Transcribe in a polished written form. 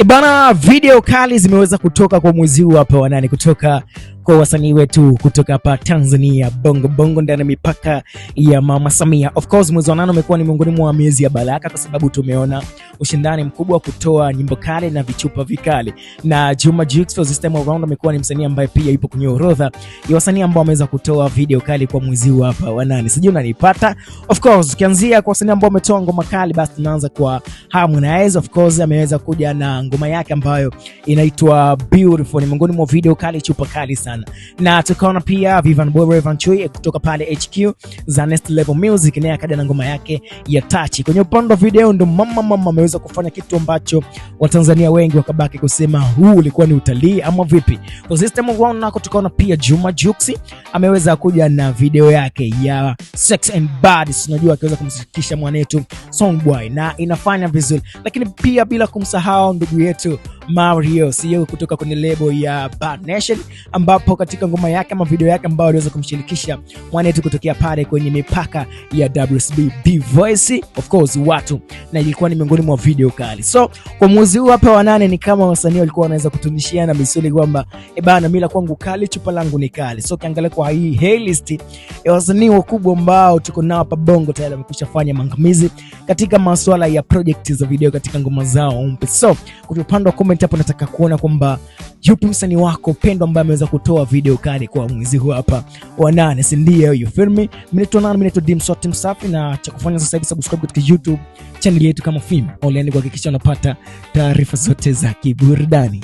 Bana, video kali zimeweza kutoka kwa mwezi huu hapa wanani, kutoka kwa wasanii wetu kutoka hapa Tanzania, bongo bongo ndani ya mipaka ya Mama Samia. Of course mwezi wa 8 umekuwa ni miongoni mwa miezi ya baraka, kwa sababu tumeona ushindani mkubwa kutoa nyimbo kali na vichupa vikali, na Juma Jux for this time around amekuwa ni msanii ambaye pia yupo kwenye orodha ya wasanii ambao wameweza kutoa video kali kwa mwezi huu hapa wanani. Sijui unanipata? Of course ukianzia kwa wasanii ambao wametoa ngoma kali, basi tunaanza kwa Harmonize. Of course ameweza kuja na ngoma yake ambayo inaitwa Beautiful, ni miongoni mwa video kali, chupa kali sana. Na tukaona pia Vivian Boy Rayvanny Chui kutoka pale HQ za Next Level Music, naye akaja na ngoma yake ya Touch. Kwenye upande wa video ndo mama ameweza kufanya kitu ambacho Watanzania wengi wakabaki kusema huu ulikuwa ni utalii ama vipi. Kwa system around nako tukaona pia Juma Jux ameweza kuja na video yake ya Sex and Bodies, unajua akiweza kumshirikisha mwanetu Songboy na inafanya vizuri. Lakini pia bila kumsahau ndugu yetu Mario CEO kutoka kwenye label ya Bad Nation, ambapo katika ngoma yake ama video yake ambayo aliweza kumshirikisha mwanetu kutokea pale kwenye mipaka ya WSB B Voice, of course watu, na ilikuwa ni miongoni mwa video kali. So kwa mwezi huu hapa wa 8 ni kama wasanii walikuwa wanaweza kutunishiana misuli kwamba bana, mila kwangu kali, chupa langu ni kali. So kiangalia kwa hii list ya wasanii wakubwa ambao tuko nao hapa bongo, tayari wamekwisha fanya mangamizi katika masuala ya project za video katika ngoma zao mpya. So kwa upande wa comment hapo nataka kuona kwamba yupi msanii wako pendwa ambaye ameweza kutoa video kali kwa mwezi huu hapa wa 8, si ndio? You feel me? Mimi ni Dimsot Msafi, na cha kufanya sasa hivi subscribe katika YouTube channel yetu kama Film Online kuhakikisha unapata taarifa zote za kiburudani.